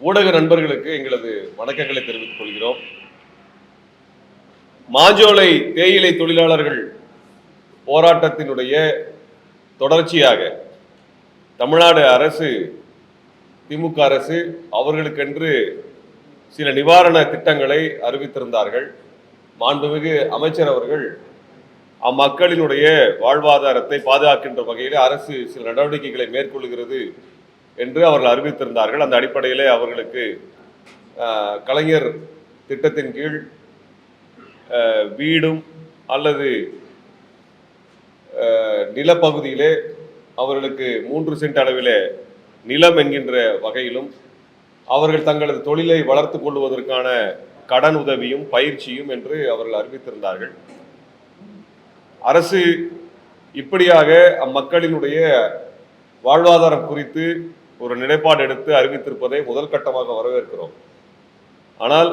ஊடக நண்பர்களுக்கு எங்களது வணக்கங்களை தெரிவித்துக் கொள்கிறோம். மாஞ்சோலை தேயிலை தொழிலாளர்கள் போராட்டத்தினுடைய தொடர்ச்சியாக தமிழ்நாடு அரசு, திமுக அரசு அவர்களுக்கென்று சில நிவாரண திட்டங்களை அறிவித்திருந்தார்கள். மாண்புமிகு அமைச்சர் அவர்கள் அம்மக்களினுடைய வாழ்வாதாரத்தை பாதுகாக்கின்ற வகையில் அரசு சில நடவடிக்கைகளை மேற்கொள்கிறது என்று அவர்கள் அறிவித்திருந்தார்கள். அந்த அடிப்படையிலே அவர்களுக்கு கலைஞர் திட்டத்தின் கீழ் வீடும் அல்லது நிலப்பகுதியிலே அவர்களுக்கு 3 சென்ட் அளவிலே நிலம் என்கின்ற வகையிலும் அவர்கள் தங்களது தொழிலை வளர்த்து கொள்வதற்கான கடன் உதவியும் பயிற்சியும் என்று அவர்கள் அறிவித்திருந்தார்கள். அரசு இப்படியாக அம்மக்களினுடைய வாழ்வாதாரம் குறித்து ஒரு நிலைப்பாடு எடுத்து அறிவித்திருப்பதை முதல் கட்டமாக வரவேற்கிறோம். ஆனால்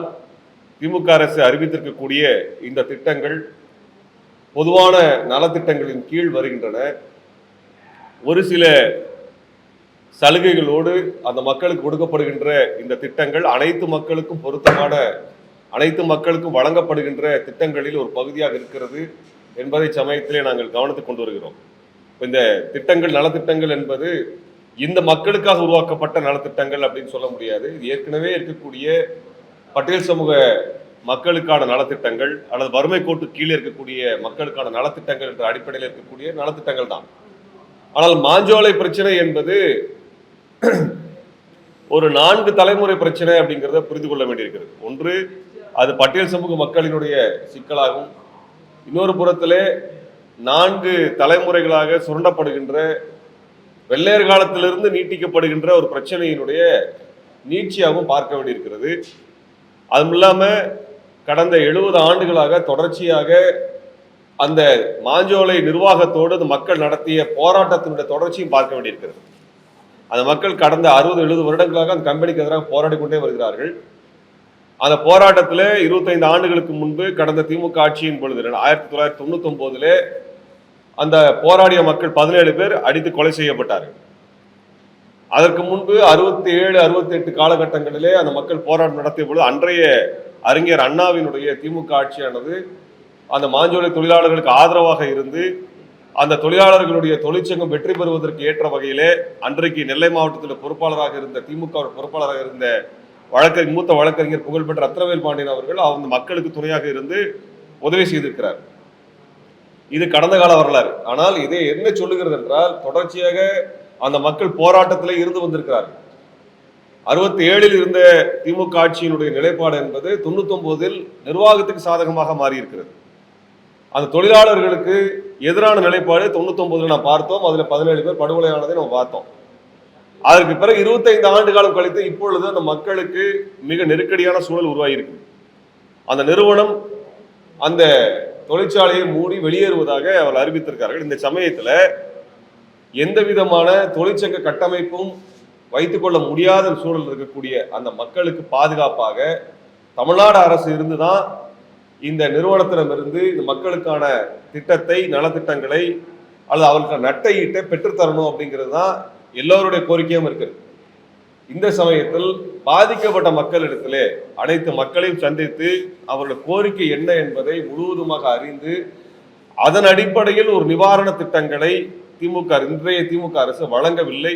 திமுக அரசு அறிவித்திருக்கக்கூடிய இந்த திட்டங்கள் பொதுவான நலத்திட்டங்களின் கீழ் வருகின்றன. ஒரு சில சலுகைகளோடு அந்த மக்களுக்கு கொடுக்கப்படுகின்ற இந்த திட்டங்கள் அனைத்து மக்களுக்கும் பொருத்தமான, அனைத்து மக்களுக்கும் வழங்கப்படுகின்ற திட்டங்களில் ஒரு பகுதியாக இருக்கிறது என்பதை சமயத்திலே நாங்கள் கவனித்துக் கொண்டு வருகிறோம். இந்த திட்டங்கள், நலத்திட்டங்கள் என்பது இந்த மக்களுக்காக உருவாக்கப்பட்ட நலத்திட்டங்கள் அப்படின்னு சொல்ல முடியாது. இது ஏற்கனவே இருக்கக்கூடிய பட்டியல் சமூக மக்களுக்கான நலத்திட்டங்கள் அல்லது வறுமை கோட்டு கீழே இருக்கக்கூடிய மக்களுக்கான நலத்திட்டங்கள் என்ற அடிப்படையில் இருக்கக்கூடிய நலத்திட்டங்கள் தான். ஆனால் மாஞ்சோலை பிரச்சனை என்பது ஒரு 4 தலைமுறை பிரச்சனை அப்படிங்கிறத புரிந்து கொள்ள வேண்டியிருக்கிறது. ஒன்று, அது பட்டியல் சமூக மக்களினுடைய சிக்கலாகும். இன்னொரு புறத்திலே 4 தலைமுறைகளாக சுரண்டப்படுகின்ற, வெள்ளையர் காலத்திலிருந்து நீட்டிக்கப்படுகின்ற ஒரு பிரச்சனையினுடைய நீட்சியாகவும் பார்க்க வேண்டியிருக்கிறது. அதுவும் இல்லாமல் கடந்த 70 ஆண்டுகளாக தொடர்ச்சியாக அந்த மாஞ்சோலை நிர்வாகத்தோடு அந்த மக்கள் நடத்திய போராட்டத்தினுடைய தொடர்ச்சியும் பார்க்க வேண்டியிருக்கிறது. அந்த மக்கள் கடந்த 60-70 வருடங்களாக அந்த கம்பெனிக்கு எதிராக போராடி கொண்டே வருகிறார்கள். அந்த போராட்டத்தில் 25 ஆண்டுகளுக்கு முன்பு கடந்த திமுக ஆட்சியின் பொழுது 1999 அந்த போராடிய மக்கள் 17 பேர் அடித்து கொலை செய்யப்பட்டார்கள். அதற்கு முன்பு 67-68 காலகட்டங்களிலே அந்த மக்கள் போராட்டம் நடத்திய பொழுது அன்றைய அறிஞர் அண்ணாவினுடைய திமுக ஆட்சியானது அந்த மாஞ்சோலை தொழிலாளர்களுக்கு ஆதரவாக இருந்து அந்த தொழிலாளர்களுடைய தொழிற்சங்கம் வெற்றி பெறுவதற்கு ஏற்ற வகையிலே அன்றைக்கு நெல்லை மாவட்டத்தில் பொறுப்பாளராக இருந்த, திமுக பொறுப்பாளராக இருந்த மூத்த வழக்கறிஞர் புகழ்பெற்ற ரத்னவேல் பாண்டியன் அவர்கள் அந்த மக்களுக்கு துணையாக இருந்து உதவி செய்திருக்கிறார். இது கடந்த கால வரலாறு. ஆனால் இதை என்ன சொல்லுகிறது என்றால், தொடர்ச்சியாக அந்த மக்கள் போராட்டத்திலே இருந்து வந்திருக்கிறார்கள். 67 இருந்த திமுக ஆட்சியினுடைய நிலைப்பாடு என்பது 99 நிர்வாகத்துக்கு சாதகமாக மாறி இருக்கிறது. அந்த தொழிலாளர்களுக்கு எதிரான நிலைப்பாடு 99 நாம் பார்த்தோம். அதுல 17 பேர் படுகொலையானதை நம்ம பார்த்தோம். அதற்கு பிறகு 25 ஆண்டு காலம் கழித்து இப்பொழுது அந்த மக்களுக்கு மிக நெருக்கடியான சூழல் உருவாகியிருக்கு. அந்த நிறுவனம் அந்த தொழிற்சாலையை மூடி வெளியேறுவதாக அவர்கள் அறிவித்திருக்கார்கள். இந்த சமயத்துல எந்த விதமான தொழிற்சங்க கட்டமைப்பும் வைத்துக் கொள்ள முடியாத சூழல் இருக்கக்கூடிய அந்த மக்களுக்கு பாதுகாப்பாக தமிழ்நாடு அரசு இருந்துதான் இந்த நிறுவனத்திடமிருந்து இந்த மக்களுக்கான திட்டத்தை, நலத்திட்டங்களை அல்லது அவர்களுக்கு நட்டையிட்ட பெற்றுத்தரணும் அப்படிங்கிறது தான் எல்லோருடைய கோரிக்கையும் இருக்குது. இந்த சமயத்தில் பாதிக்கப்பட்ட மக்களிடத்திலே அனைத்து மக்களையும் சந்தித்து அவருடைய கோரிக்கை என்ன என்பதை முழுவதுமாக அறிந்து அதன் அடிப்படையில் ஒரு நிவாரண திட்டங்களை இன்றைய திமுக அரசு வழங்கவில்லை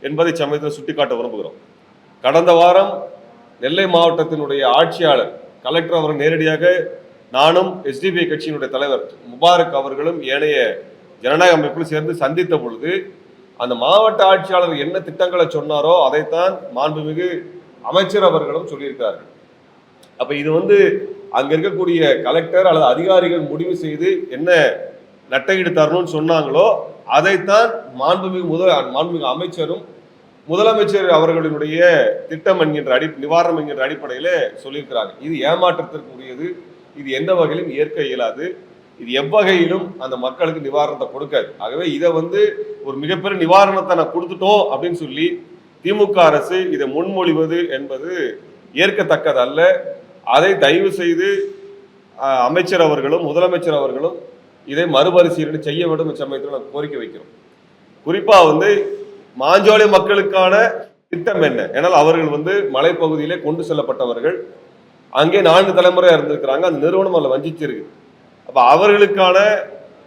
என்பதை சமயத்தில் சுட்டிக்காட்ட விரும்புகிறோம். கடந்த வாரம் நெல்லை மாவட்டத்தினுடைய ஆட்சியாளர் கலெக்டர் அவர்கள் நேரடியாக நானும் எஸ்டிபிஐ கட்சியினுடைய தலைவர் முபாரக் அவர்களும் ஏனைய ஜனநாயக அமைப்பில் சேர்ந்து சந்தித்த பொழுது அந்த மாவட்ட ஆட்சியாளர் என்ன திட்டங்களை சொன்னாரோ அதைத்தான் மாண்புமிகு அமைச்சர் அவர்களும் சொல்லியிருக்கிறார்கள். அப்ப இது அங்க இருக்கக்கூடிய கலெக்டர் அல்லது அதிகாரிகள் முடிவு செய்து என்ன நட்டையீடு தரணும்னு சொன்னாங்களோ அதைத்தான் மாண்புமிகு அமைச்சரும் முதலமைச்சர் அவர்களுடைய திட்டம் என்கின்ற நிவாரணம் என்கின்ற அடிப்படையில சொல்லியிருக்கிறாங்க. இது ஏமாற்றத்திற்குரியது. இது எந்த வகையிலும் ஏற்க இயலாது. இது எவ்வகையிலும் அந்த மக்களுக்கு நிவாரணத்தை கொடுக்காது. ஆகவே இதை ஒரு மிகப்பெரிய நிவாரணத்தை நான் கொடுத்துட்டோம் அப்படின்னு சொல்லி திமுக அரசு இதை முன்மொழிவது என்பது ஏற்கத்தக்கது அல்ல. அதை தயவு செய்து அமைச்சர் அவர்களும் முதலமைச்சர் அவர்களும் இதை மறுபரிசீலனை செய்ய வேண்டும் சமயத்தில் நாங்கள் கோரிக்கை வைக்கிறோம். குறிப்பா மாஞ்சோலை மக்களுக்கான திட்டம் என்ன? ஏன்னால் அவர்கள் மலைப்பகுதியிலே கொண்டு செல்லப்பட்டவர்கள், அங்கே 4 தலைமுறையா இருந்திருக்கிறாங்க. அந்த நிறுவனம் அதில் வஞ்சிச்சிருக்கு. அப்ப அவர்களுக்கான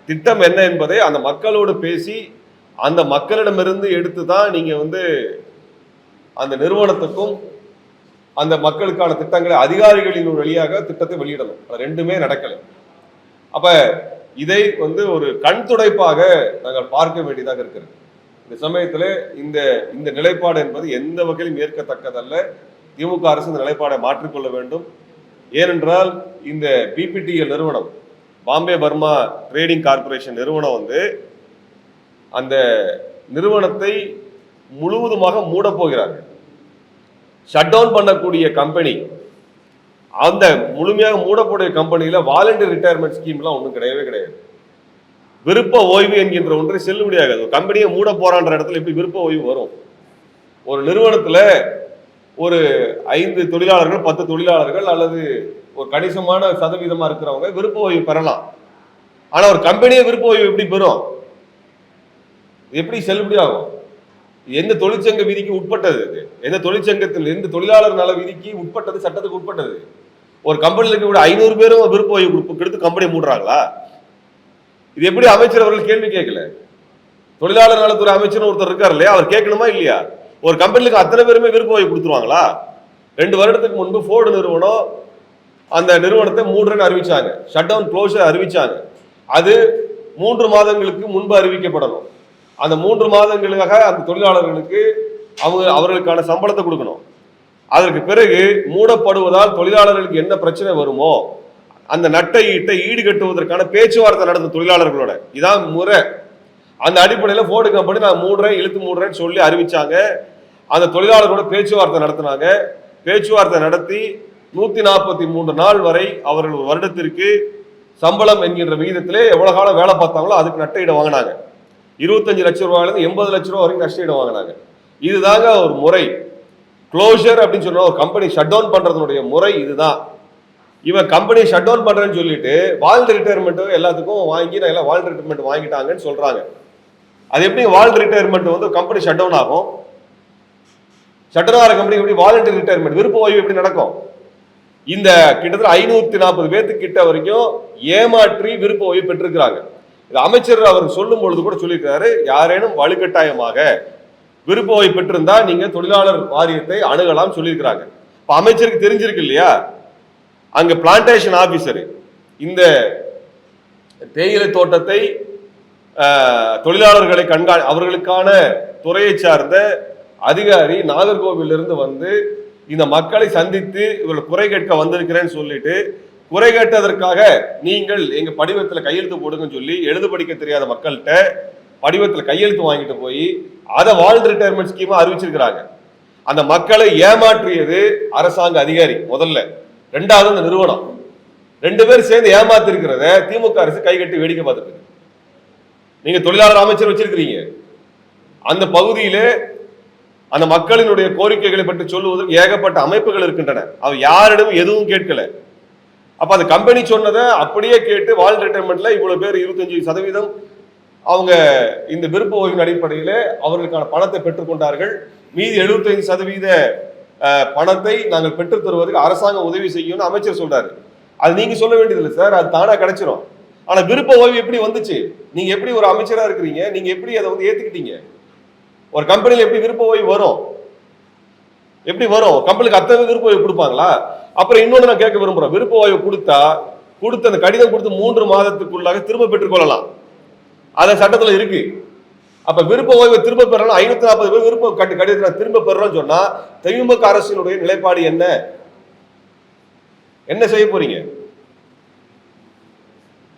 திட்டம் என்ன என்பதை அந்த மக்களோடு பேசி அந்த மக்களிடமிருந்து எடுத்து தான் நீங்க அந்த நிறுவனத்துக்கும் அந்த மக்களுக்கான திட்டங்களை அதிகாரிகளின் வழியாக திட்டத்தை வெளியிடணும். அது ரெண்டுமே நடக்கலை. அப்ப இதை ஒரு கண் துடைப்பாக நாங்கள் பார்க்க வேண்டியதாக இருக்கிறது. இந்த சமயத்தில் இந்த நிலைப்பாடு என்பது எந்த வகையிலும் ஏற்கத்தக்கதல்ல. திமுக அரசு இந்த நிலைப்பாடை மாற்றிக்கொள்ள வேண்டும். ஏனென்றால் இந்த பிபிடிஎல் நிறுவனம், பாம்பே பர்மா ட்ரேடிங் கார்பரேஷன் நிறுவனம் அந்த நிறுவனத்தை முழுவதுமாக மூட போகிறார்கள். ஷட் டவுன் பண்ணக்கூடிய கம்பெனி, அந்த முழுமையாக மூடக்கூடிய கம்பெனியில வாலண்டரி ரிட்டையர்மெண்ட் ஸ்கீம்லாம் ஒன்றும் கிடையவே கிடையாது. விருப்ப ஓய்வு என்கின்ற ஒன்றை செல்லுபடியாகாது. கம்பெனியை மூட போறான்ற இடத்துல எப்படி விருப்ப ஓய்வு வரும்? ஒரு நிறுவனத்துல ஒரு 5 தொழிலாளர்கள் 10 தொழிலாளர்கள் அல்லது ஒரு கணிசமான சதவீதமா இருக்கிறவங்க விருப்ப ஓய்வு பெறலாம். ஆனா ஒரு கம்பெனியை விருப்ப ஓய்வு எப்படி பெறும்? எப்படி செல்லுபடியாகும்? எந்த தொழிற்சங்க விதிக்கு உட்பட்டது? இது எந்த தொழிற்சங்கத்தில் எந்த தொழிலாளர் நல விதிக்கு உட்பட்டது? சட்டத்துக்கு உட்பட்டது. ஒரு கம்பெனியில் இருக்கக்கூடிய 500 பேரும் விருப்ப ஓய்வு கொடுத்து கம்பெனி மூடுறாங்களா? இது எப்படி அமைச்சர் அவர்கள் கேள்வி கேட்கல? தொழிலாளர் நலத்துறை அமைச்சர் ஒருத்தர் இருக்காரு இல்லையா, அவர் கேட்கணுமா இல்லையா? ஒரு கம்பெனிக்கு அத்தனை பேருமே விருப்ப ஓய்வு கொடுத்துருவாங்களா? 2 வருடத்துக்கு முன்பு ஃபோர்டு நிறுவனம் அந்த நிறுவனத்தை மூடுறேன்னு அறிவிச்சாங்க, ஷட் டவுன் க்ளோஷர் அறிவிச்சாங்க. அது 3 மாதங்களுக்கு முன்பு அறிவிக்கப்படணும். அந்த 3 மாதங்களுக்காக அந்த தொழிலாளர்களுக்கு அவர்களுக்கான சம்பளத்தை கொடுக்கணும். அதற்கு பிறகு மூடப்படுவதால் தொழிலாளர்களுக்கு என்ன பிரச்சனை வருமோ அந்த நட்டை ஈட்டை ஈடுகட்டுவதற்கான பேச்சுவார்த்தை நடந்த தொழிலாளர்களோட இதான் முறை. அந்த அடிப்படையில் ஃபோர்டு கம்பெனி நான் இழுத்து மூடுறேன்னு சொல்லி அறிவிச்சாங்க. அந்த தொழிலாளர்களோட பேச்சுவார்த்தை நடத்தினாங்க. பேச்சுவார்த்தை நடத்தி 143 நாள் வரை அவர்கள் ஒரு வருடத்திற்கு சம்பளம் என்கின்ற விகிதத்திலே எவ்வளவு காலம் வேலை பார்த்தாங்களோ அதுக்கு நஷ்ட வாங்கினாங்க. 25 லட்சம் ரூபாயிலிருந்து 80 லட்சம் ரூபாய் வரைக்கும் நஷ்ட வாங்கினாங்க. இதுதாங்க ஒரு முறை. க்ளோஷர் அப்படின்னு சொன்னா ஒரு கம்பெனி ஷட் டவுன் பண்றதுடைய முறை இதுதான். இவன் கம்பெனி ஷட் டவுன் பண்றேன்னு சொல்லிட்டு வால்டு ரிட்டையர்மெண்ட் எல்லாத்துக்கும் வாங்கி நான் எல்லாம் வால்டு ரிட்டையர்மெண்ட் வாங்கிட்டாங்கன்னு சொல்றாங்க. அது எப்படி வால்டு ரிட்டையர்மெண்ட் கம்பெனி ஷட் டவுன் ஆகும்? ஷட் டவுன் ஆகிற கம்பெனி எப்படி வாலண்டரி ரிட்டையர்மெண்ட் விருப்ப ஓய்வு எப்படி நடக்கும்? இந்த கிட்டத்தட்ட 540 பேர்த்துக்கு கிட்ட வரைக்கும் ஏமாற்றி விருப்ப ஓய்வு பெற்றிருக்கிறாங்க. இது அமைச்சர் அவர் சொல்லும் பொழுது கூட சொல்லியிருக்காரு, யாரேனும் வலுக்கட்டாயமாக விருப்ப ஓய்வு பெற்றிருந்தா நீங்க தொழிலாளர் வாரியத்தை அணுகலாம் சொல்லியிருக்கிறாங்க. இப்ப அமைச்சருக்கு தெரிஞ்சிருக்கு இல்லையா, அங்க பிளான்டேஷன் ஆபீசர் இந்த தேயிலை தோட்டத்தை தொழிலாளர்களை அவர்களுக்கான துறையை சார்ந்த அதிகாரி நாகர்கோவிலிருந்து இந்த மக்களை சந்தித்து இவர்கள் குறை கேட்க வந்திருக்கிறேன்னு சொல்லிட்டு குறை கேட்டதற்காக நீங்கள் எங்க படிவத்தில் கையெழுத்து போடுங்கன்னு சொல்லி எழுது படிக்க தெரியாத மக்கள்கிட்ட படிவத்தில் கையெழுத்து வாங்கிட்டு போய் அதை வால்டு ரிட்டையர்மெண்ட் ஸ்கீமா அறிவிச்சிருக்கிறாங்க. அந்த மக்களை ஏமாற்றியது அரசாங்க அதிகாரி முதல்ல, 2வது அந்த நிறுவனம். 2 பேரும் சேர்ந்து ஏமாத்தி இருக்கிறத திமுக அரசு கை கட்டி வேடிக்கை பார்த்துருக்கு. நீங்க தொழிலாளர் அமைச்சர் வச்சிருக்கிறீங்க, அந்த பகுதியிலே அந்த மக்களினுடைய கோரிக்கைகளை பற்றி சொல்லுவதற்கு ஏகப்பட்ட அமைப்புகள் இருக்கின்றன. அவ யாரிடம் எதுவும் கேட்கல. அப்ப அந்த கம்பெனி சொன்னதை அப்படியே கேட்டு வால்டு ரிட்டையர்மெண்ட்ல இவ்வளவு பேர் 25% அவங்க இந்த விருப்ப ஓய்வின் அடிப்படையில அவர்களுக்கான பணத்தை பெற்றுக்கொண்டார்கள். மீதி 75% பணத்தை நாங்கள் பெற்றுத் தருவதற்கு அரசாங்கம் உதவி செய்யும்னு அமைச்சர் சொல்றாரு. அது நீங்க சொல்ல வேண்டியதில்லை சார், அது தானா கிடைச்சிரும். ஆனா விருப்ப ஓய்வு எப்படி வந்துச்சு? நீங்க எப்படி ஒரு அமைச்சரா இருக்கிறீங்க, நீங்க எப்படி அதை ஏத்துக்கிட்டீங்க? ஒரு கம்பெனில எப்படி விருப்ப ஓய்வு வரும்? எப்படி வரும்? கம்பெனிக்கு அத்தனை விருப்ப ஓய்வு கொடுப்பாங்களா? அப்புறம் இன்னொன்று நான் கேட்க விரும்புறேன், விருப்ப ஓய்வு கொடுத்த அந்த கடிதம் கொடுத்து 3 மாதத்துக்குள்ளாக திரும்ப பெற்றுக்கொள்ளலாம், அது சட்டத்துல இருக்கு. அப்ப விருப்ப ஓய்வை திரும்ப பெறலாம். 540 பேர் விருப்ப கடிதத்தை திரும்ப பெறணும்னு சொன்னா திமுக அரசினுடைய நிலைப்பாடு என்ன? என்ன செய்ய போறீங்க?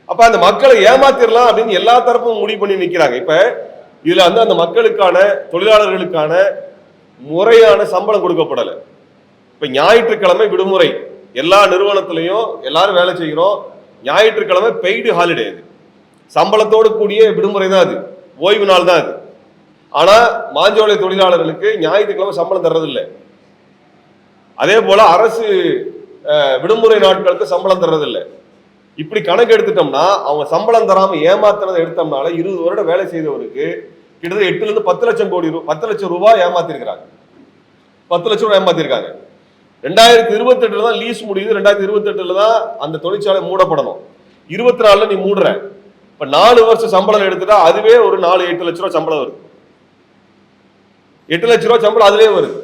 அப்ப அந்த மக்களை ஏமாத்திரலாம் அப்படின்னு எல்லா தரப்பும் முடிவு பண்ணி நிக்கிறாங்க. இப்ப இதுல அந்த மக்களுக்கான தொழிலாளர்களுக்கான முறையான சம்பளம் கொடுக்கப்படலை. இப்ப ஞாயிற்றுக்கிழமை விடுமுறை, எல்லா நிறுவனத்திலையும் எல்லாரும் வேலை செய்கிறோம். ஞாயிற்றுக்கிழமை பெய்டு ஹாலிடே, அது சம்பளத்தோடு கூடிய விடுமுறை தான், அது ஓய்வு நாள் தான் அது. ஆனா மாஞ்சோலை தொழிலாளர்களுக்கு ஞாயிற்றுக்கிழமை சம்பளம் தர்றதில்லை. அதே போல அரசு விடுமுறை நாட்களுக்கு சம்பளம் தர்றதில்லை. இப்படி கணக்கு எடுத்துட்டோம்னா அவங்க சம்பளம் தராம ஏமாத்துறதை எடுத்தோம்னால 20 வருடம் வேலை செய்தவருக்கு கிட்டத்தட்ட 8 ல இருந்து 10 லட்சம் ரூபாய் ஏமாத்திருக்கிறாங்க. 10 லட்சம் ரூபாய் ஏமாத்திருக்காங்க. 2028 தான் லீஸ் முடியுது. 2028 தான் அந்த தொழிற்சாலை மூடப்படணும். 24 நீ மூடுற. இப்ப 4 வருஷம் சம்பளம் எடுத்துட்டா அதுவே ஒரு 4-8 லட்சம் ரூபாய் சம்பளம் வருது. 8 லட்சம் ரூபாய் சம்பளம் அதுவே வருது.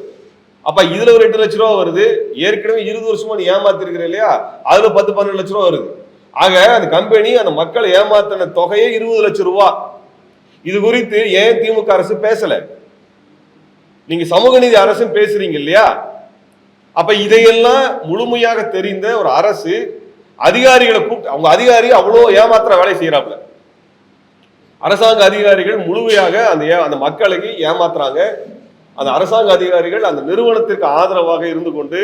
அப்ப இதுல ஒரு 8 லட்சம் ரூபாய் வருது. ஏற்கனவே 20 வருஷமா நீ ஏமாத்திருக்கிற இல்லையா, அதுல 10-12 லட்சம் ரூபாய் வருது. ஆக அந்த கம்பெனி அந்த மக்களை ஏமாத்தின தொகையே 20 லட்சம் ரூபாய். இது குறித்து ஏன் திமுக அரசு பேசல? நீங்க சமூக நீதி அரசு பேசுறீங்க இல்லையா? அப்ப இதையெல்லாம் முழுமையாக தெரிந்த ஒரு அரசு அதிகாரிகளை கூப்பிட்டு, அவங்க அதிகாரி அவ்வளோ ஏமாத்துற வேலை செய்யறாப்ல. அரசாங்க அதிகாரிகள் முழுமையாக அந்த மக்களுக்கு ஏமாத்துறாங்க. அந்த அரசாங்க அதிகாரிகள் அந்த நிறுவனத்திற்கு ஆதரவாக இருந்து கொண்டு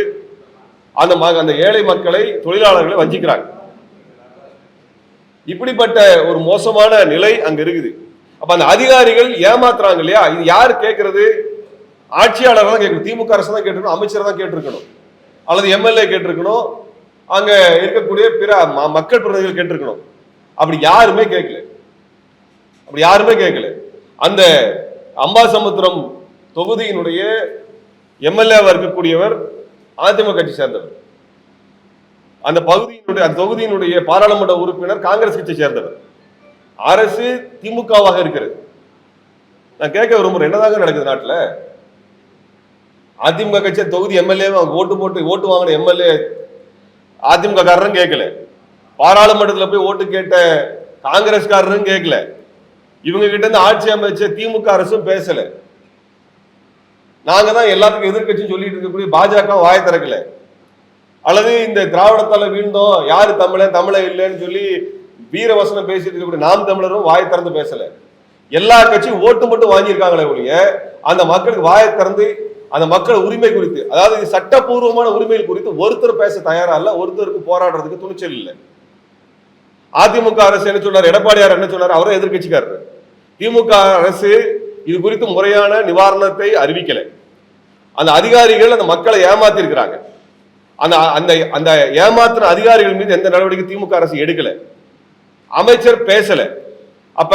அந்த ஏழை மக்களை, தொழிலாளர்களை வஞ்சிக்கிறாங்க. இப்படிப்பட்ட ஒரு மோசமான நிலை அங்க இருக்குது. அப்ப அந்த அதிகாரிகள் ஏமாத்துறாங்க இல்லையா, இது யாரு கேட்கறது? ஆட்சியாளர் தான் கேட்கணும். திமுக அரசு தான் கேட்டிருக்கணும், அமைச்சர் தான் கேட்டிருக்கணும், அல்லது எம்எல்ஏ கேட்டிருக்கணும், அங்க இருக்கக்கூடிய பிற மக்கள் பிரதிநிதிகள் கேட்டிருக்கணும். அப்படி யாருமே கேட்கல. அந்த அம்பாசமுத்திரம் தொகுதியினுடைய எம்எல்ஏவா இருக்கக்கூடியவர் அதிமுக கட்சி சேர்ந்தவர். அந்த தொகுதியினுடைய பாராளுமன்ற உறுப்பினர் காங்கிரஸ் கட்சியை சேர்ந்தவர். அரசு திமுகவாக இருக்கிறது. நான் கேட்க விரும்புறேன், என்னதாக நடக்குது நாட்டுல? அதிமுக கட்சி தொகுதி எம்எல்ஏ ஓட்டு வாங்கின எம்எல்ஏ அதிமுக காரரும் கேட்கல, பாராளுமன்றத்தில் போய் ஓட்டு கேட்ட காங்கிரஸ்காரரும் கேட்கல, இவங்க கிட்ட இருந்து ஆட்சி அமைச்ச திமுக அரசும் பேசல. நாங்க தான் எல்லாத்துக்கும் எதிர்கட்சின்னு சொல்லிட்டு இருக்கக்கூடிய பாஜக வாய் திறக்கல. அல்லது இந்த திராவிடத்தால வீழ்ந்தோம், யாரு தமிழன் இல்லைன்னு சொல்லி வீரவசனம் பேசிட்டு இருக்கக்கூடிய நாம் தமிழரும் வாய் திறந்து பேசல. எல்லா கட்சியும் ஓட்டு மட்டும் வாங்கியிருக்காங்களே ஒழிய அந்த மக்களுக்கு வாயை திறந்து அந்த மக்கள் உரிமை குறித்து, அதாவது சட்டப்பூர்வமான உரிமைகள் குறித்து ஒருத்தர் பேச தயாரா இல்ல, ஒருத்தருக்கு போராடுறதுக்கு துணிச்சல் இல்லை. அதிமுக அரசு என்ன சொன்னார்? எடப்பாடியார் என்ன சொன்னார்? அவரும் எதிர்கட்சிக்காரர். திமுக அரசு இது குறித்து முறையான நிவாரணத்தை அறிவிக்கல. அந்த அதிகாரிகள் அந்த மக்களை ஏமாத்தி இருக்கிறாங்க. அந்த ஏமாத்தின அதிகாரிகள் மீது எந்த நடவடிக்கை திமுக அரசு எடுக்கல, அமைச்சர் பேசல. அப்ப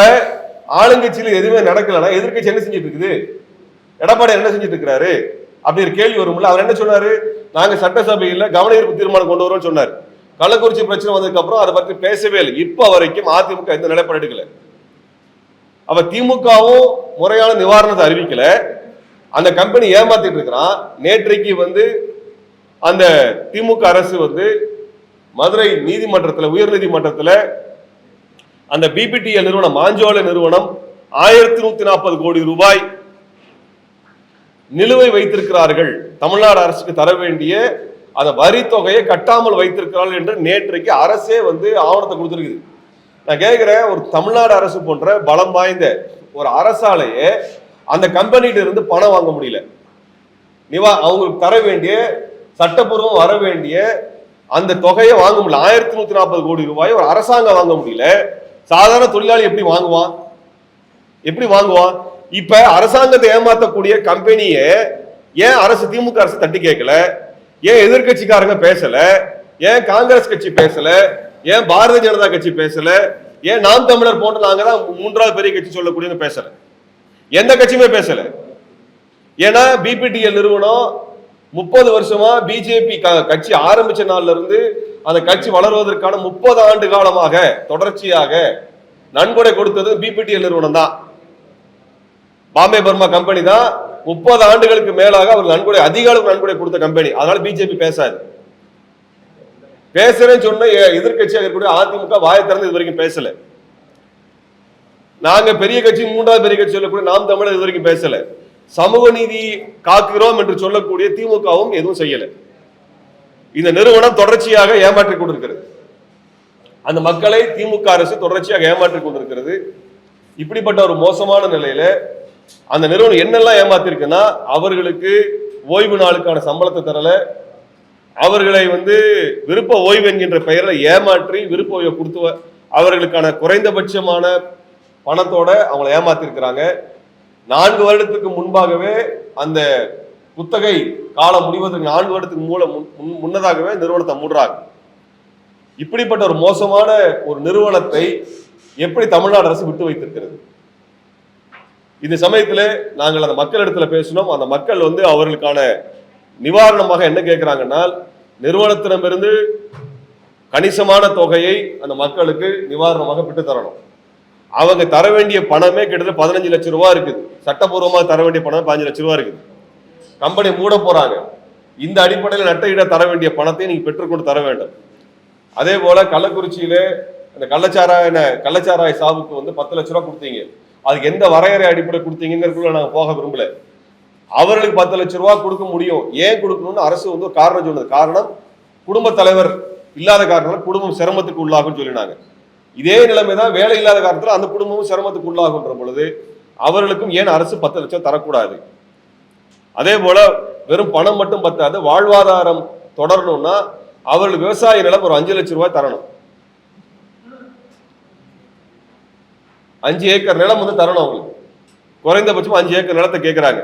ஆளுங்கட்சியில எதுவுமே நடக்கலன்னா எதிர்கட்சி என்ன செஞ்சிட்டு இருக்குது? எடப்பாடி என்ன செஞ்சிட்டு இருக்கிறாரு அப்படி ஒரு கேள்வி வரும்ல. அவர் என்ன சொன்னாரு? நாங்க சட்டசபையில கவன ஈர்ப்பு தீர்மானம் கொண்டு வரோம்னு சொன்னார். கள்ளக்குறிச்சி பிரச்சனை வந்ததுக்கு அப்புறம் அதை பத்தி பேசவே இல்லை. இப்ப வரைக்கும் அதிமுக எந்த நிலைப்பாடு எடுக்கல. அப்ப திமுகவும் முறையான நிவாரணத்தை அறிவிக்கல. அந்த கம்பெனி ஏமாத்திட்டு இருக்கிறான். நேற்றைக்கு அந்த திமுக அரசு மதுரை நீதிமன்றத்தில், உயர் நீதிமன்றத்தில் அந்த பிபிடிஎல் நிறுவனம், மாஞ்சோலை நிறுவனம் 1140 கோடி ரூபாய் நிலுவை வைத்திருக்கிறார்கள், தமிழ்நாடு அரசுக்கு தர வேண்டிய அந்த வரி தொகையை கட்டாமல் வைத்திருக்கிறார்கள் என்று நேற்றைக்கு அரசே ஆவணத்தை கொடுத்திருக்குது. நான் கேட்கிறேன், ஒரு தமிழ்நாடு அரசு போன்ற பலம் வாய்ந்த ஒரு அரசாலேயே அந்த கம்பெனிட்ட இருந்து பணம் வாங்க முடியல. அவங்களுக்கு தர வேண்டிய, சட்டப்பூர்வம் வர வேண்டிய அந்த தொகையை வாங்க முடியல. 1140 கோடி ரூபாய் ஒரு அரசாங்கம் வாங்க முடியல. சாதாரண தொழிலாளி எப்படி வாங்குவான்? இப்ப அரசாங்கத்தை ஏமாத்தக்கூடிய கம்பெனியை ஏன் அரசு, திமுக அரசு தட்டி கேட்கல? ஏன் எதிர்கட்சிக்காரங்க பேசல? ஏன் காங்கிரஸ் கட்சி பேசல? ஏன் பாரதிய ஜனதா கட்சி பேசல? ஏன் நாம் தமிழர் போன்ற நாங்க தான் 3வது பெரிய கட்சி சொல்லக்கூடிய பேசல? எந்த கட்சியுமே பேசல. ஏன்னா பிபிடிஎல் நிறுவனம் 30 வருஷமா பிஜேபி கட்சி ஆரம்பிச்ச நாள்ல இருந்து அந்த கட்சி வளர்வதற்கான 30 ஆண்டு காலமாக தொடர்ச்சியாக நன்கொடை கொடுத்தது பிபிடிஎல் நிறுவனம் தான். பாம்பே பர்மா கம்பெனி தான் 30 ஆண்டுகளுக்கு மேலாக அவர் அதிக அளவு நன்கொடை கொடுத்த கம்பெனி. அதனால பிஜேபி பேசாது. பேசுறேன்னு சொன்ன எதிர்கட்சியாக இருக்கக்கூடிய அதிமுக வாயை திறந்து இது வரைக்கும் பேசல. நாங்க பெரிய கட்சி, 3வது பெரிய கட்சி சொல்லக்கூடிய நாம் தமிழர் இது வரைக்கும் பேசல. சமூக நீதி காக்கிறோம் என்று சொல்லக்கூடிய திமுகவும் எதுவும் செய்யல. இந்த நிறுவனம் தொடர்ச்சியாக ஏமாற்றிக் கொண்டிருக்கிறது. அந்த மக்களை திமுக அரசு தொடர்ச்சியாக ஏமாற்றிக் கொண்டிருக்கிறது. இப்படிப்பட்ட ஒரு மோசமான நிலையில அந்த நிறுவனம் என்னெல்லாம் ஏமாத்திருக்குன்னா, அவர்களுக்கு ஓய்வு நாளுக்கான சம்பளத்தை தரல, அவர்களை விருப்ப ஓய்வு என்கின்ற பெயரில் ஏமாற்றி விருப்ப ஓய்வை கொடுத்து அவர்களுக்கான குறைந்தபட்சமான பணத்தோட அவங்களை ஏமாத்திருக்கிறாங்க. 4 வருடத்துக்கு முன்பாகவே அந்த குத்தகை காலம் முடிவதற்கு 4 வருடத்துக்கு முன்னதாகவே நிறுவனத்தை மூடுறாங்க. இப்படிப்பட்ட ஒரு மோசமான ஒரு நிறுவனத்தை எப்படி தமிழ்நாடு அரசு விட்டு வைத்திருக்கிறது? இந்த சமயத்தில் நாங்கள் அந்த மக்களிடத்துல பேசினோம். அந்த மக்கள் அவர்களுக்கான நிவாரணமாக என்ன கேட்கிறாங்கன்னா, நிறுவனத்திடமிருந்து கணிசமான தொகையை அந்த மக்களுக்கு நிவாரணமாக பெற்று தரணும். அவங்க தர வேண்டிய பணமே கிட்டத்தட்ட 15 லட்சம் ரூபாய் இருக்குது. சட்டப்பூர்வமாக தர வேண்டிய பணம் 15 லட்சம் ரூபாய் இருக்குது. கம்பெனி மூட போறாங்க. இந்த அடிப்படையில் நட்டையிட தர வேண்டிய பணத்தை நீங்க பெற்றுக்கொண்டு தர வேண்டும். அதே போல கள்ளக்குறிச்சியில அந்த கள்ளச்சாராய சாவுக்கு 10 லட்சம் ரூபாய் கொடுத்தீங்க. அதுக்கு எந்த வரையறை அடிப்படை கொடுத்தீங்கிறதுக்குள்ள நாங்க போக விரும்பல. அவர்களுக்கு 10 லட்சம் ரூபாய் கொடுக்க முடியும். ஏன் கொடுக்கணும்னு அரசு ஒரு காரணம் சொன்னது. காரணம், குடும்ப தலைவர் இல்லாத காரணம் குடும்பம் சிரமத்துக்கு உள்ளாகும் சொல்லினாங்க. இதே நிலைமைதான் வேலை இல்லாத காரணத்துல அந்த குடும்பமும் சிரமத்துக்கு உள்ளாகுன்ற பொழுது அவர்களுக்கும் ஏன் அரசு 10 லட்சம் தரக்கூடாது? அதே போல வெறும் பணம் மட்டும் பத்தாது, வாழ்வாதாரம் தொடரணும்னா அவர்களுக்கு விவசாய நிலம் ஒரு 5 லட்சம் ரூபாய் தரணும். 5 ஏக்கர் நிலம் தரணும் அவங்களுக்கு. குறைந்தபட்சம் 5 ஏக்கர் நிலத்தை கேட்கிறாங்க.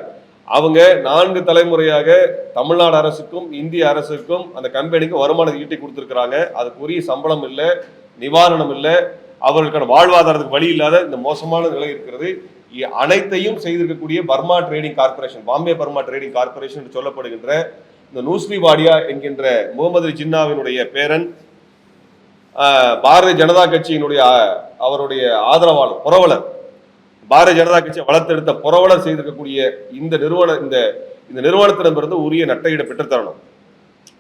அவங்க 4 தலைமுறையாக தமிழ்நாடு அரசுக்கும் இந்திய அரசுக்கும் அந்த கம்பெனிக்கு வருமானத்தை ஈட்டி கொடுத்துருக்கிறாங்க. அதுக்குரிய சம்பளம் இல்லை, நிவாரணம் இல்லை, அவர்களுக்கான வாழ்வாதாரத்துக்கு வழி இல்லாத இந்த மோசமான நிலை இருக்கிறது. அனைத்தையும் செய்திருக்கக்கூடிய Burma trading corporation, Bombay Burma trading corporation என்று சொல்லப்படுகின்ற இந்த நூஸ்பி வாடியா என்கின்ற முகமது ஜின்னாவினுடைய பேரன், பாரதிய ஜனதா கட்சியினுடைய அவருடைய ஆதரவாளர், புரவலர், பாரதிய ஜனதா கட்சியை வளர்த்தெடுத்த புரவலர் செய்திருக்கக்கூடிய இந்த நிறுவனத்திடமிருந்து உரிய நட்டையிட பெற்றுத்தரணும்.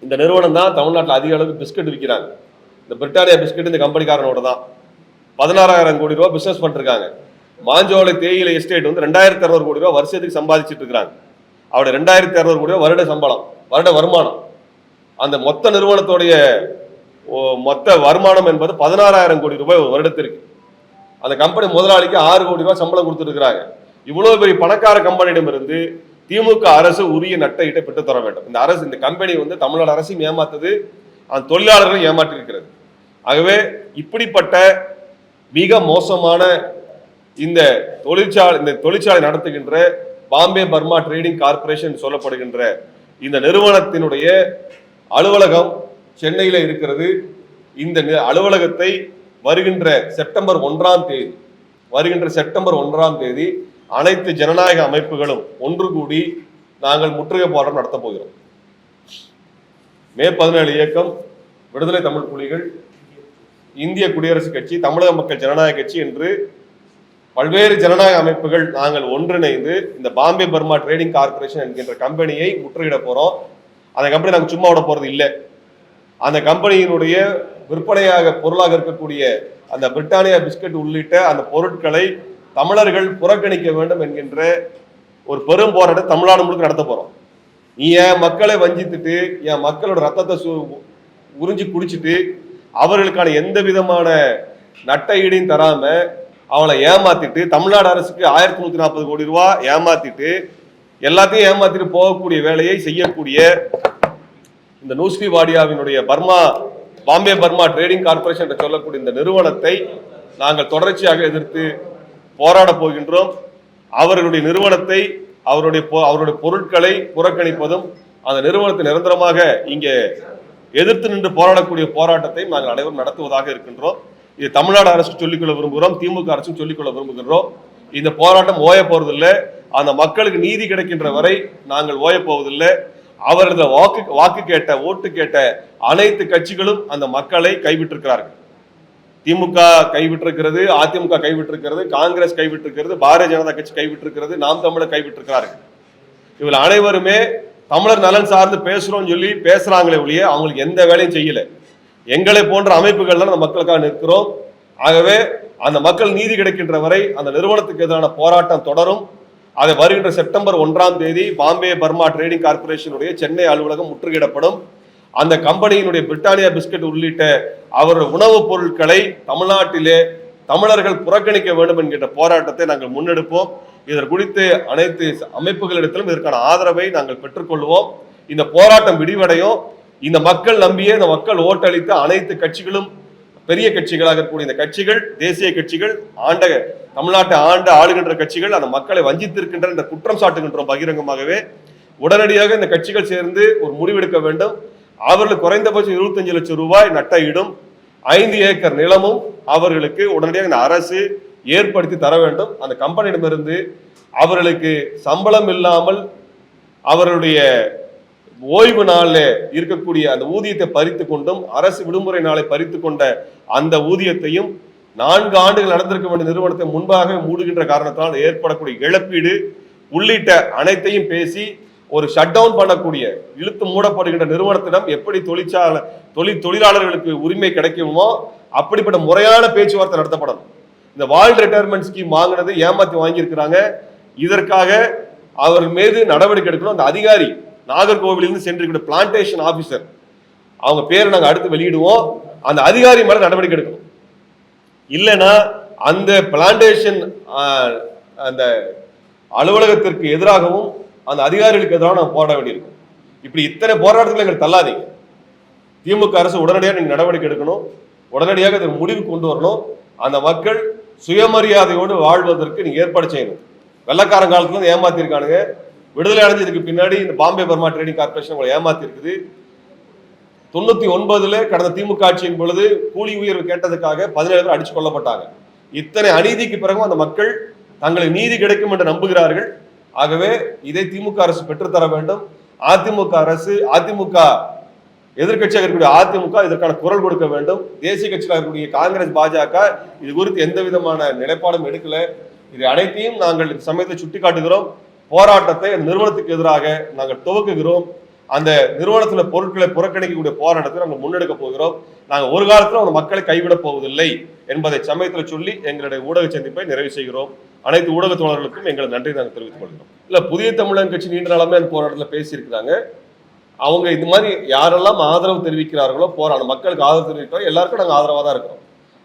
இந்த நிறுவனம் தான் தமிழ்நாட்டில் அதிக அளவுக்கு பிஸ்கட் விற்கிறாங்க. இந்த பிரிட்டானியா பிஸ்கட் இந்த கம்பெனிக்காரனோட தான் 16,000 கோடி ரூபாய் பிசினஸ் பண்ணிருக்காங்க. மாஞ்சோலை தேயிலை எஸ்டேட் 2,600 கோடி ரூபாய் வருஷத்துக்கு சம்பாதிச்சுட்டு இருக்கிறாங்க. அவருடைய 2,600 கோடி ரூபாய் வருட சம்பளம், வருட வருமானம். அந்த மொத்த நிறுவனத்துடைய மொத்த வருமானம் என்பது 16,000 கோடி ரூபாய் ஒரு வருடத்திற்கு. அந்த கம்பெனி முதலாளிக்கு 6 கோடி ரூபாய் சம்பளம் கொடுத்துருக்காங்க. இவ்வளவு பெரிய பணக்கார கம்பெனியிடமிருந்து திமுக அரசு உரிய நட்டையிட்ட பெற்று தர வேண்டும். இந்த அரசு, இந்த கம்பெனி தமிழ்நாடு அரசையும் ஏமாத்தது, அந்த தொழிலாளர்களும் ஏமாற்றி இருக்கிறது. ஆகவே இப்படிப்பட்ட மிக மோசமான இந்த தொழிற்சாலை நடத்துகின்ற பாம்பே பர்மா ட்ரேடிங் கார்பரேஷன் சொல்லப்படுகின்ற இந்த நிறுவனத்தினுடைய அலுவலகம் சென்னையில இருக்கிறது. இந்த அலுவலகத்தை வருகின்ற செப்டம்பர் 1ஆம் தேதி அனைத்து ஜனநாயக அமைப்புகளும் ஒன்று கூடி நாங்கள் முற்றுகை போராட்டம் நடத்த போகிறோம். மே 17 இயக்கம், விடுதலை தமிழ் புலிகள், இந்திய குடியரசுக் கட்சி, தமிழக மக்கள் ஜனநாயக கட்சி என்று பல்வேறு ஜனநாயக அமைப்புகள் நாங்கள் ஒன்றிணைந்து இந்த பாம்பே பர்மா ட்ரேடிங் கார்பரேஷன் என்கின்ற கம்பெனியை முற்றுகையிட போறோம். அந்த கம்பெனி நாங்கள் சும்மா விட போறது இல்லை. அந்த கம்பெனியினுடைய விற்பனையாக பொருளாக இருக்கக்கூடிய அந்த பிரிட்டானியா பிஸ்கட் உள்ளிட்ட அந்த பொருட்களை தமிழர்கள் புறக்கணிக்க வேண்டும் என்கின்ற ஒரு பெரும் போராட்டம் தமிழ்நாடு முழுக்க நடத்த போறோம். நீ என் மக்களை வஞ்சித்துட்டு என் மக்களோட ரத்தத்தை உறிஞ்சி குடிச்சிட்டு அவர்களுக்கான எந்த விதமான நட்டையீடையும் தராம அவளை ஏமாத்திட்டு தமிழ்நாடு அரசுக்கு 1,140 கோடி ரூபாய் ஏமாத்திட்டு எல்லாத்தையும் ஏமாத்திட்டு போகக்கூடிய வேலையை செய்யக்கூடிய இந்த நூஸ்பி வாடியாவினுடைய பாம்பே பர்மா ட்ரேடிங் கார்பரேஷன் என்று சொல்லக்கூடிய இந்த நிறுவனத்தை நாங்கள் தொடர்ச்சியாக எதிர்த்து போராட போகின்றோம். அவர்களுடைய நிறுவனத்தை, அவருடைய பொருட்களை புறக்கணிப்பதும் அந்த நிறுவனத்தை நிரந்தரமாக இங்கே எதிர்த்து நின்று போராடக்கூடிய போராட்டத்தை நாங்கள் அனைவரும் நடத்துவதாக இருக்கின்றோம். இது தமிழ்நாடு அரசு சொல்லிக்கொள்ள விரும்புகிறோம், திமுக அரசும் சொல்லிக்கொள்ள விரும்புகின்றோம். இந்த போராட்டம் ஓய போவதில்லை. அந்த மக்களுக்கு நீதி கிடைக்கின்ற வரை நாங்கள் ஓய போவதில்லை. அவரது ஓட்டு கேட்ட அனைத்து கட்சிகளும் அந்த மக்களை கைவிட்டிருக்கிறார்கள். திமுக கைவிட்டிருக்கிறது, அதிமுக கைவிட்டிருக்கிறது, காங்கிரஸ் கைவிட்டிருக்கிறது, பாரதிய ஜனதா கட்சி கைவிட்டிருக்கிறது, நாம் தமிழர் கைவிட்டிருக்கிறார்கள். இவர்கள் அனைவருமே தமிழர் நலன் சார்ந்து பேசுறோம்னு சொல்லி பேசுறாங்களே ஒழிய அவங்களுக்கு எந்த வேலையும் செய்யல. எங்களை போன்ற அமைப்புகள் தான் அந்த மக்களுக்காக நிற்கிறோம். ஆகவே அந்த மக்கள் நீதி கிடைக்கின்ற வரை அந்த நிறுவனத்துக்கு எதிரான போராட்டம் தொடரும். அதை வருகின்ற செப்டம்பர் 1ஆம் தேதி பாம்பே பர்மா ட்ரேடிங் கார்பரேஷனுடைய சென்னை அலுவலகம் முற்றுகையிடப்படும். அந்த கம்பெனியினுடைய பிரிட்டானியா பிஸ்கட் உள்ளிட்ட அவருடைய உணவுப் பொருட்களை தமிழ்நாட்டிலே தமிழர்கள் புறக்கணிக்க வேண்டும் என்கின்ற போராட்டத்தை நாங்கள் முன்னெடுப்போம். இதற்கு குறித்து அனைத்து அமைப்புகளிடத்திலும் இதற்கான ஆதரவை நாங்கள் பெற்றுக்கொள்வோம். இந்த போராட்டம் விடிவடையும். இந்த மக்கள் நம்பிய, இந்த மக்கள் ஓட்டளித்த அனைத்து கட்சிகளும், பெரிய கட்சிகளாக இருக்கக்கூடிய இந்த கட்சிகள், தேசிய கட்சிகள், தமிழ்நாட்டை ஆளுகின்ற கட்சிகள் அந்த மக்களை வஞ்சித்திருக்கின்ற இந்த குற்றம் சாட்டுகின்றோம் பகிரங்கமாகவே. உடனடியாக இந்த கட்சிகள் சேர்ந்து ஒரு முடிவெடுக்க வேண்டும். அவர்களுக்கு குறைந்தபட்சம் 25 லட்சம் ரூபாய் நட்டையிடும் 5 ஏக்கர் நிலமும் அவர்களுக்கு உடனடியாக இந்த அரசு ஏற்படுத்தி தர வேண்டும். அந்த கம்பெனியிடமிருந்து அவர்களுக்கு சம்பளம் இல்லாமல் அவர்களுடைய ஓய்வு நாள்ல இருக்கக்கூடிய அந்த ஊதியத்தை பறித்து கொண்டும் அரசு விடுமுறை நாளை பறித்து கொண்ட அந்த ஊதியத்தையும் 4 ஆண்டுகள் நடந்திருக்க வேண்டிய நிறுவனத்தை முன்பாக மூடுகின்ற காரணத்தால் ஏற்படக்கூடிய இழப்பீடு உள்ளிட்ட அனைத்தையும் பேசி ஒரு ஷட் டவுன் பண்ணக்கூடிய இழுத்து மூடப்படுகின்ற நிறுவனத்திடம் எப்படி தொழிலாளர்களுக்கு உரிமை கிடைக்குமோ அப்படிப்பட்ட முறையான பேச்சுவார்த்தை நடத்தப்படணும். இந்த வால்ட் ரிட்டையர்மெண்ட் ஸ்கீம் வாங்கினது ஏமாத்தி வாங்கியிருக்கிறாங்க. இதற்காக அவர்கள் மீது நடவடிக்கை எடுக்கணும். அந்த அதிகாரி நாகர்கோவிலிருந்து சென்றிருக்கிற பிளான்டேஷன் ஆபீசர், அவங்க பேரை நாங்கள் அடுத்து வெளியிடுவோம், அந்த அதிகாரி மேல நடவடிக்கை எடுக்கணும். இல்லைன்னா அந்த பிளான்டேஷன் அந்த அலுவலகத்திற்கு எதிராகவும் அந்த அதிகாரிகளுக்கு எதிராக நம்ம போராட வேண்டியிருக்கும். இப்படி இத்தனை போராட்டத்தில் எங்களுக்கு தள்ளாதீங்க. திமுக அரசு உடனடியாக நீங்க நடவடிக்கை எடுக்கணும், உடனடியாக இதற்கு முடிவு கொண்டு வரணும். அந்த மக்கள் சுயமரியாதையோடு வாழ்வதற்கு நீங்க ஏற்பாடு செய்யணும். வெள்ளக்காரன் காலத்துல ஏமாத்திருக்கானுங்க. விடுதலை அடைஞ்சதுக்கு பின்னாடி இந்த பாம்பே பர்மா ட்ரேடிங் கார்பரேஷன் உங்களை ஏமாத்தி இருக்குது. 99 கடந்த திமுக ஆட்சியின் பொழுது கூலி உயர்வு கேட்டதுக்காக 17 பேர் அடிச்சு கொல்லப்பட்டாங்க. இத்தனை அநீதிக்கு பிறகும் அந்த மக்கள் தங்களுக்கு நீதி கிடைக்கும் என்று நம்புகிறார்கள். ஆகவே இதை திமுக அரசு பெற்றுத்தர வேண்டும். அதிமுக எதிர்கட்சியாக இருக்கக்கூடிய அதிமுக இதற்கான குரல் கொடுக்க வேண்டும். தேசிய கட்சியாக இருக்கக்கூடிய காங்கிரஸ், பாஜக இது குறித்து எந்த விதமான நிலைப்பாடும் எடுக்கல. இது அனைத்தையும் நாங்கள் இந்த சமயத்தில் சுட்டிக்காட்டுகிறோம். போராட்டத்தை அந்த நிறுவனத்துக்கு எதிராக நாங்கள் துவக்குகிறோம். அந்த நிறுவனத்தில் பொருட்களை புறக்கணிக்கக்கூடிய போராட்டத்தை நாங்கள் முன்னெடுக்க போகிறோம். நாங்கள் ஒரு காலத்தில் அந்த மக்களை கைவிடப் போவதில்லை என்பதை சமயத்தில் சொல்லி எங்களுடைய ஊடக சந்திப்பை நிறைவு செய்கிறோம். அனைத்து ஊடக தோழர்களுக்கும் எங்களது நன்றி நாங்கள் தெரிவித்துக் கொள்கிறோம். இல்ல, புதிய தமிழன் கட்சி நீண்ட நாளாமே அந்த போராட்டத்தில் பேசியிருக்கிறாங்க. அவங்க இது மாதிரி யாரெல்லாம் ஆதரவு தெரிவிக்கிறார்களோ, மக்களுக்கு ஆதரவு தெரிவிக்கிறாரோ எல்லாருக்கும் நாங்கள் ஆதரவாக தான் இருக்கிறோம்.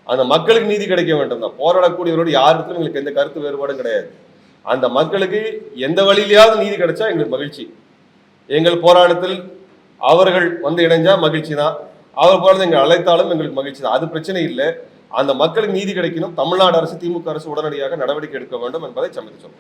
அந்த மக்களுக்கு நீதி கிடைக்க வேண்டும் தான். போராடக்கூடியவரோடு யாருக்கும் எங்களுக்கு எந்த கருத்து வேறுபாடும் கிடையாது. அந்த மக்களுக்கு எந்த வழியிலாவது நீதி கிடைச்சா எங்களுக்கு மகிழ்ச்சி. எங்கள் போராட்டத்தில் அவர்கள் வந்து இணைஞ்சா மகிழ்ச்சி தான். அவர் போராட்டம் எங்களை அழைத்தாலும் எங்களுக்கு மகிழ்ச்சி தான். அது பிரச்சனை இல்லை. அந்த மக்களுக்கு நீதி கிடைக்கணும். தமிழ்நாடு அரசு, திமுக அரசு உடனடியாக நடவடிக்கை எடுக்க வேண்டும் என்பதை சமர்ப்பித்தோம்.